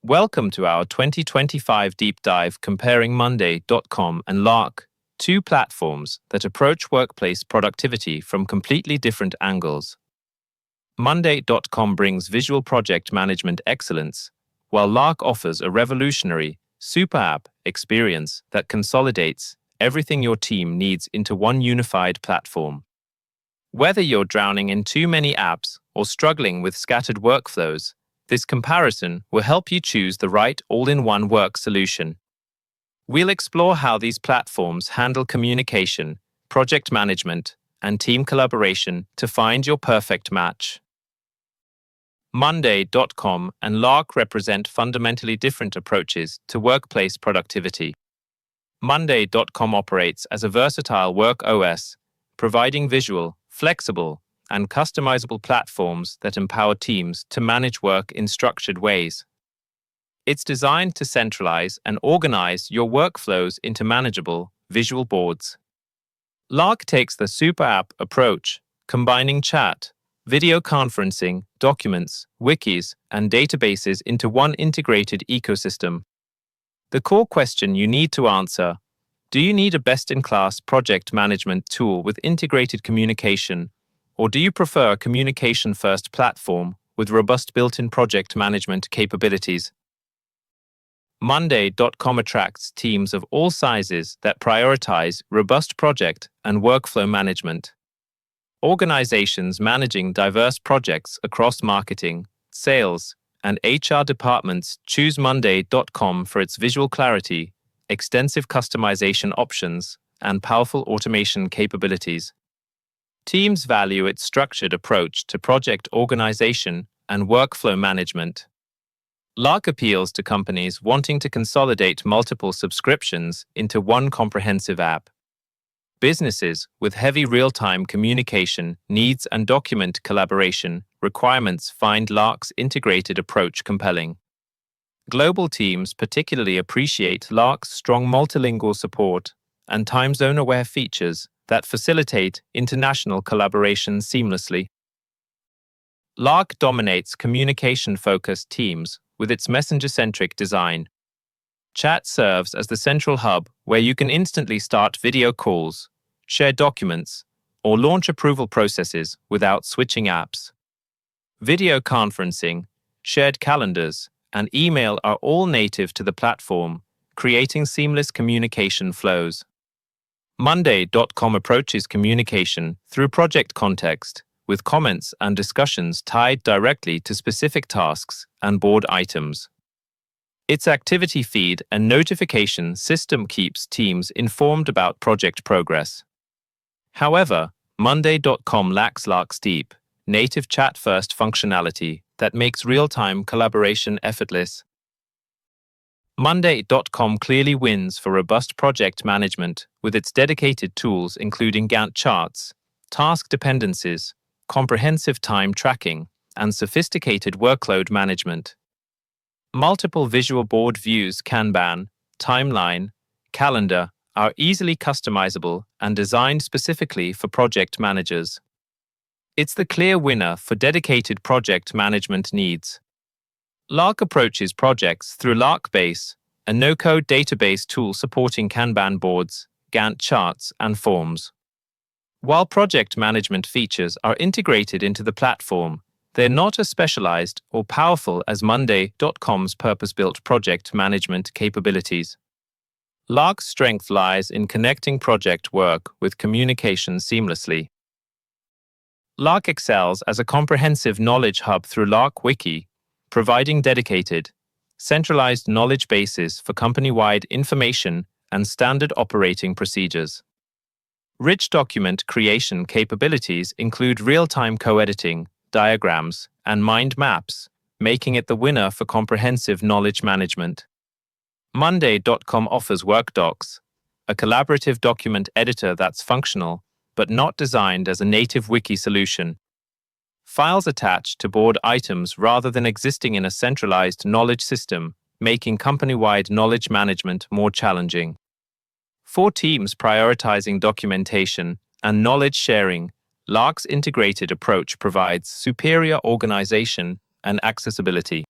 Welcome to our 2025 deep dive comparing Monday.com and Lark, two platforms that approach workplace productivity from completely different angles. Monday.com brings visual project management excellence, while Lark offers a revolutionary, super app experience that consolidates everything your team needs into one unified platform. Whether you're drowning in too many apps or struggling with scattered workflows, this comparison will help you choose the right all-in-one work solution. We'll explore how these platforms handle communication, project management, and team collaboration to find your perfect match. Monday.com and Lark represent fundamentally different approaches to workplace productivity. Monday.com operates as a versatile work OS, providing visual, flexible, and customizable platforms that empower teams to manage work in structured ways. It's designed to centralize and organize your workflows into manageable, visual boards. Lark takes the super app approach, combining chat, video conferencing, documents, wikis, and databases into one integrated ecosystem. The core question you need to answer: do you need a best-in-class project management tool with integrated communication, or do you prefer a communication-first platform with robust built-in project management capabilities? Monday.com attracts teams of all sizes that prioritize robust project and workflow management. Organizations managing diverse projects across marketing, sales, and HR departments choose Monday.com for its visual clarity, extensive customization options, and powerful automation capabilities. Teams value its structured approach to project organization and workflow management. Lark appeals to companies wanting to consolidate multiple subscriptions into one comprehensive app. Businesses with heavy real-time communication needs and document collaboration requirements find Lark's integrated approach compelling. Global teams particularly appreciate Lark's strong multilingual support and time zone-aware features that facilitate international collaboration seamlessly. Lark dominates communication-focused teams with its messenger-centric design. Chat serves as the central hub where you can instantly start video calls, share documents, or launch approval processes without switching apps. Video conferencing, shared calendars, and email are all native to the platform, creating seamless communication flows. Monday.com approaches communication through project context, with comments and discussions tied directly to specific tasks and board items. Its activity feed and notification system keeps teams informed about project progress. However, Monday.com lacks Lark's deep, native chat-first functionality that makes real-time collaboration effortless. Monday.com clearly wins for robust project management with its dedicated tools including Gantt charts, task dependencies, comprehensive time tracking, and sophisticated workload management. Multiple visual board views, Kanban, timeline, calendar are easily customizable and designed specifically for project managers. It's the clear winner for dedicated project management needs. Lark approaches projects through Larkbase, a no-code database tool supporting Kanban boards, Gantt charts, and forms. While project management features are integrated into the platform, they're not as specialized or powerful as Monday.com's purpose-built project management capabilities. Lark's strength lies in connecting project work with communication seamlessly. Lark excels as a comprehensive knowledge hub through Lark Wiki, providing dedicated, centralized knowledge bases for company-wide information and standard operating procedures. Rich document creation capabilities include real-time co-editing, diagrams, and mind maps, making it the winner for comprehensive knowledge management. Monday.com offers WorkDocs, a collaborative document editor that's functional, but not designed as a native wiki solution. Files attach to board items rather than existing in a centralized knowledge system, making company-wide knowledge management more challenging. For teams prioritizing documentation and knowledge sharing, Lark's integrated approach provides superior organization and accessibility.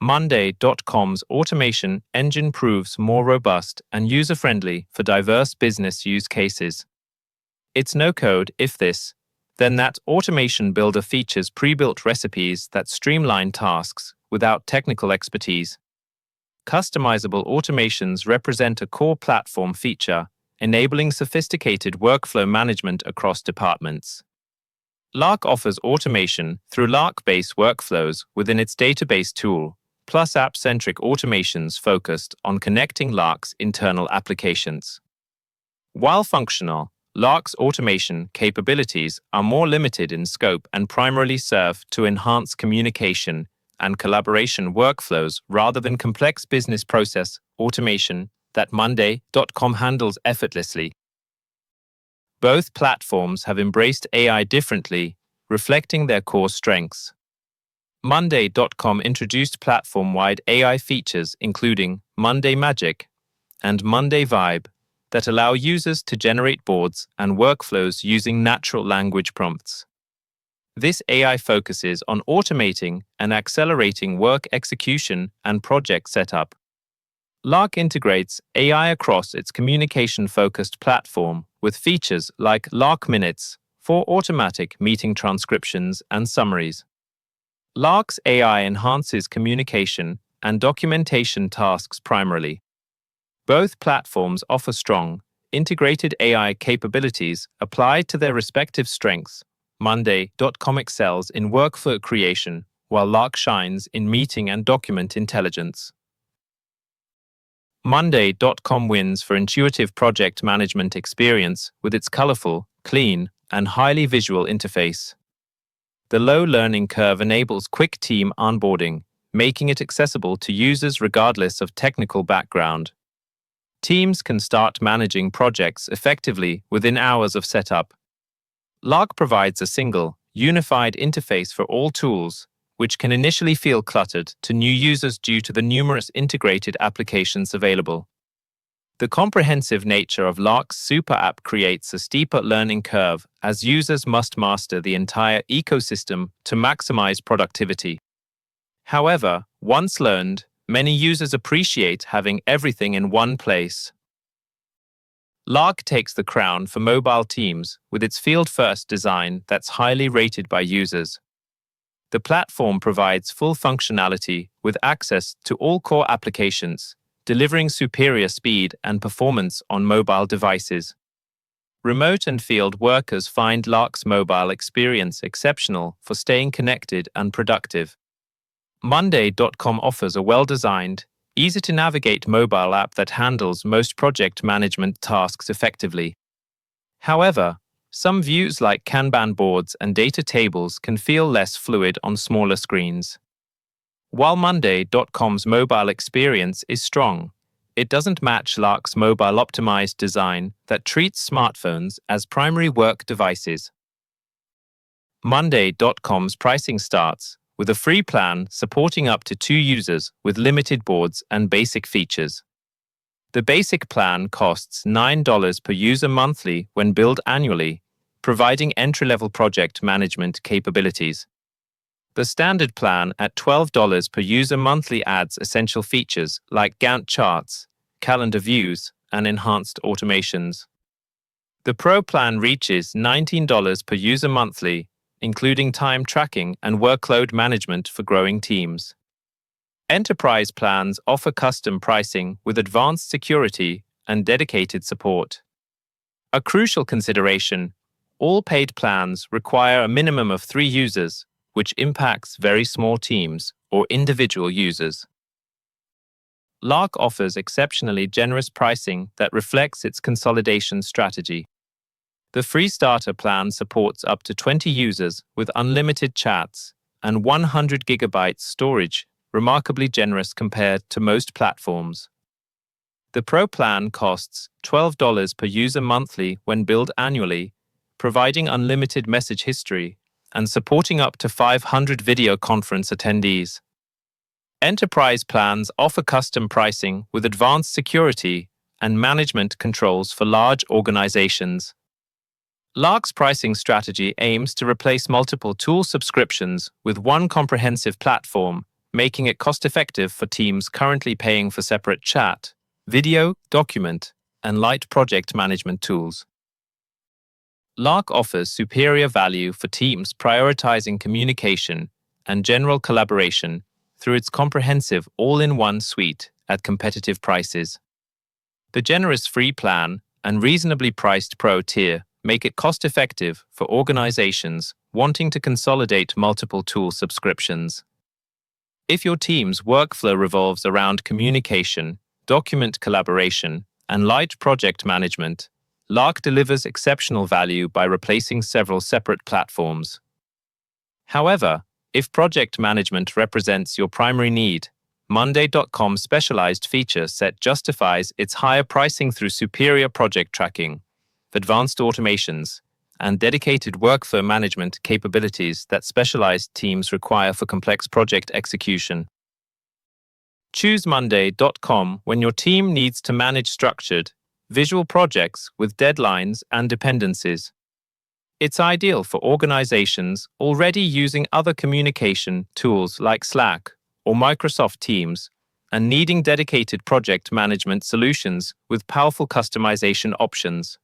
Monday.com's automation engine proves more robust and user-friendly for diverse business use cases. It's no-code if this, then that automation builder features pre-built recipes that streamline tasks without technical expertise. Customizable automations represent a core platform feature, enabling sophisticated workflow management across departments. Lark offers automation through Lark-based workflows within its database tool, plus app-centric automations focused on connecting Lark's internal applications. While functional, Lark's automation capabilities are more limited in scope and primarily serve to enhance communication and collaboration workflows rather than complex business process automation that Monday.com handles effortlessly. Both platforms have embraced AI differently, reflecting their core strengths. Monday.com introduced platform-wide AI features including Monday Magic and Monday Vibe that allow users to generate boards and workflows using natural language prompts. This AI focuses on automating and accelerating work execution and project setup. Lark integrates AI across its communication-focused platform with features like Lark Minutes for automatic meeting transcriptions and summaries. Lark's AI enhances communication and documentation tasks primarily. Both platforms offer strong, integrated AI capabilities applied to their respective strengths. Monday.com excels in workflow creation, while Lark shines in meeting and document intelligence. Monday.com wins for intuitive project management experience with its colorful, clean, and highly visual interface. The low learning curve enables quick team onboarding, making it accessible to users regardless of technical background. Teams can start managing projects effectively within hours of setup. Lark provides a single, unified interface for all tools, which can initially feel cluttered to new users due to the numerous integrated applications available. The comprehensive nature of Lark's super app creates a steeper learning curve as users must master the entire ecosystem to maximize productivity. However, once learned, many users appreciate having everything in one place. Lark takes the crown for mobile teams with its field-first design that's highly rated by users. The platform provides full functionality with access to all core applications, delivering superior speed and performance on mobile devices. Remote and field workers find Lark's mobile experience exceptional for staying connected and productive. Monday.com offers a well-designed, easy-to-navigate mobile app that handles most project management tasks effectively. However, some views like Kanban boards and data tables can feel less fluid on smaller screens. While Monday.com's mobile experience is strong, it doesn't match Lark's mobile-optimized design that treats smartphones as primary work devices. Monday.com's pricing starts with a free plan supporting up to 2 users with limited boards and basic features. The basic plan costs $9 per user monthly when billed annually, providing entry-level project management capabilities. The standard plan at $12 per user monthly adds essential features like Gantt charts, calendar views, and enhanced automations. The Pro plan reaches $19 per user monthly, including time tracking and workload management for growing teams. Enterprise plans offer custom pricing with advanced security and dedicated support. A crucial consideration, all paid plans require a minimum of 3 users, which impacts very small teams or individual users. Lark offers exceptionally generous pricing that reflects its consolidation strategy. The free starter plan supports up to 20 users with unlimited chats and 100 gigabytes storage, remarkably generous compared to most platforms. The Pro plan costs $12 per user monthly when billed annually, providing unlimited message history and supporting up to 500 video conference attendees. Enterprise plans offer custom pricing with advanced security and management controls for large organizations. Lark's pricing strategy aims to replace multiple tool subscriptions with one comprehensive platform making it cost-effective for teams currently paying for separate chat, video, document, and light project management tools. Lark offers superior value for teams prioritizing communication and general collaboration through its comprehensive all-in-one suite at competitive prices. The generous free plan and reasonably priced Pro tier make it cost-effective for organizations wanting to consolidate multiple tool subscriptions. If your team's workflow revolves around communication, document collaboration, and light project management, Lark delivers exceptional value by replacing several separate platforms. However, if project management represents your primary need, Monday.com's specialized feature set justifies its higher pricing through superior project tracking, advanced automations, and dedicated workflow management capabilities that specialized teams require for complex project execution. Choose Monday.com when your team needs to manage structured, visual projects with deadlines and dependencies. It's ideal for organizations already using other communication tools like Slack or Microsoft Teams and needing dedicated project management solutions with powerful customization options.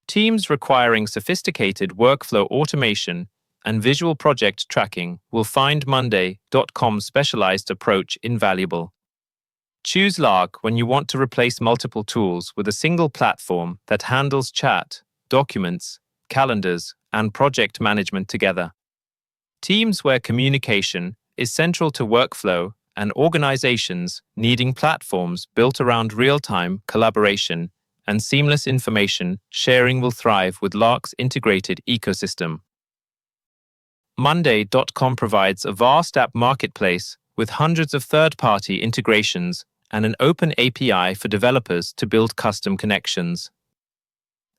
Teams requiring sophisticated workflow automation and visual project tracking will find Monday.com's specialized approach invaluable. Choose Lark when you want to replace multiple tools with a single platform that handles chat, documents, calendars, and project management together. Teams where communication is central to workflow and organizations needing platforms built around real-time collaboration and seamless information sharing will thrive with Lark's integrated ecosystem. Monday.com provides a vast app marketplace with hundreds of third-party integrations and an open API for developers to build custom connections.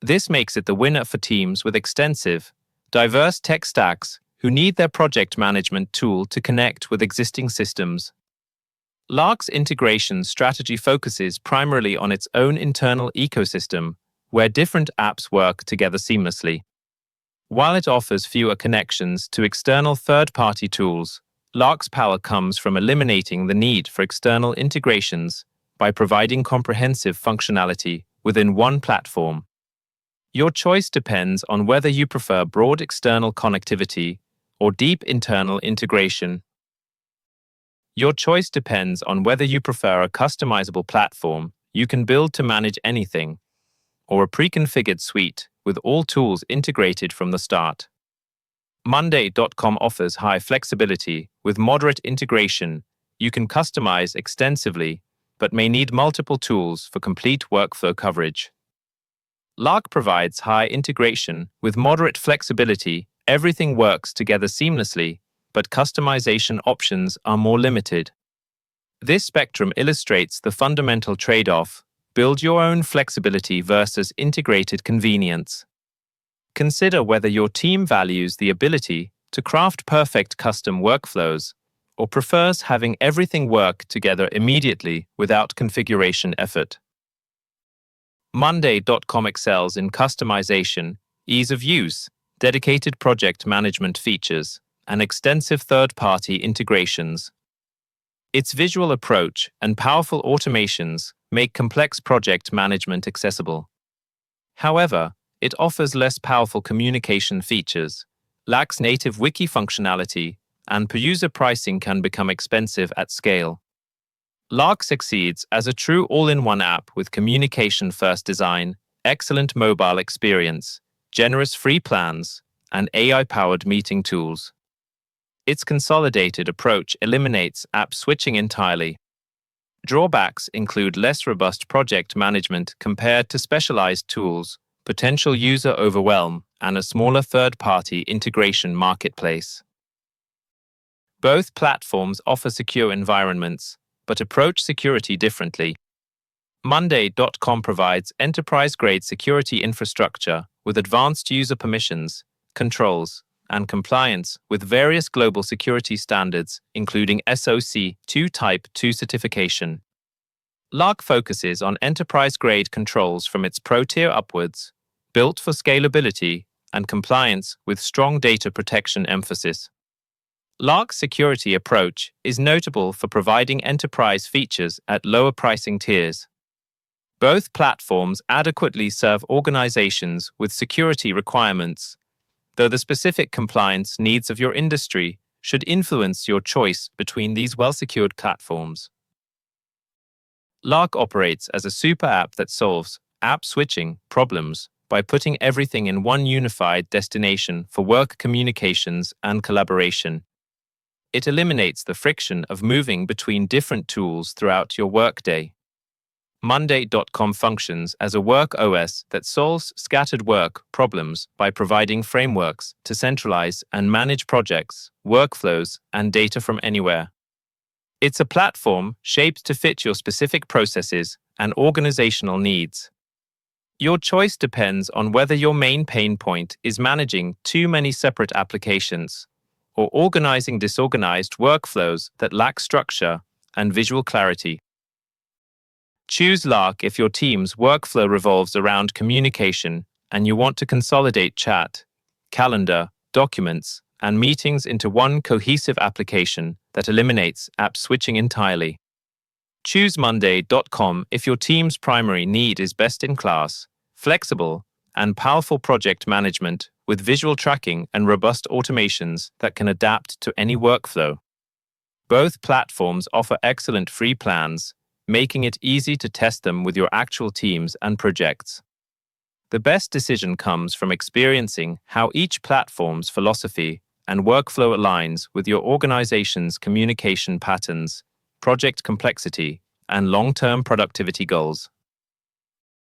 This makes it the winner for teams with extensive, diverse tech stacks who need their project management tool to connect with existing systems. Lark's integration strategy focuses primarily on its own internal ecosystem, where different apps work together seamlessly. While it offers fewer connections to external third-party tools, Lark's power comes from eliminating the need for external integrations by providing comprehensive functionality within one platform. Your choice depends on whether you prefer broad external connectivity or deep internal integration. Your choice depends on whether you prefer a customizable platform you can build to manage anything, or a pre-configured suite with all tools integrated from the start. Monday.com offers high flexibility with moderate integration. You can customize extensively, but may need multiple tools for complete workflow coverage. Lark provides high integration with moderate flexibility. Everything works together seamlessly, but customization options are more limited. This spectrum illustrates the fundamental trade-off: build your own flexibility versus integrated convenience. Consider whether your team values the ability to craft perfect custom workflows or prefers having everything work together immediately without configuration effort. Monday.com excels in customization, ease of use, dedicated project management features, and extensive third-party integrations. Its visual approach and powerful automations make complex project management accessible. However, it offers less powerful communication features, lacks native wiki functionality, and per-user pricing can become expensive at scale. Lark succeeds as a true all-in-one app with communication-first design, excellent mobile experience, generous free plans, and AI-powered meeting tools. Its consolidated approach eliminates app switching entirely. Drawbacks include less robust project management compared to specialized tools, potential user overwhelm, and a smaller third-party integration marketplace. Both platforms offer secure environments, but approach security differently. Monday.com provides enterprise-grade security infrastructure with advanced user permissions, controls, and compliance with various global security standards, including SOC 2 Type 2 certification. Lark focuses on enterprise-grade controls from its Pro tier upwards, built for scalability and compliance with strong data protection emphasis. Lark's security approach is notable for providing enterprise features at lower pricing tiers. Both platforms adequately serve organizations with security requirements, though the specific compliance needs of your industry should influence your choice between these well-secured platforms. Lark operates as a super app that solves app switching problems by putting everything in one unified destination for work communications and collaboration. It eliminates the friction of moving between different tools throughout your workday. Monday.com functions as a work OS that solves scattered work problems by providing frameworks to centralize and manage projects, workflows, and data from anywhere. It's a platform shaped to fit your specific processes and organizational needs. Your choice depends on whether your main pain point is managing too many separate applications or organizing disorganized workflows that lack structure and visual clarity. Choose Lark if your team's workflow revolves around communication and you want to consolidate chat, calendar, documents, and meetings into one cohesive application that eliminates app switching entirely. Choose Monday.com if your team's primary need is best-in-class, flexible, and powerful project management with visual tracking and robust automations that can adapt to any workflow. Both platforms offer excellent free plans, making it easy to test them with your actual teams and projects. The best decision comes from experiencing how each platform's philosophy and workflow aligns with your organization's communication patterns, project complexity, and long-term productivity goals.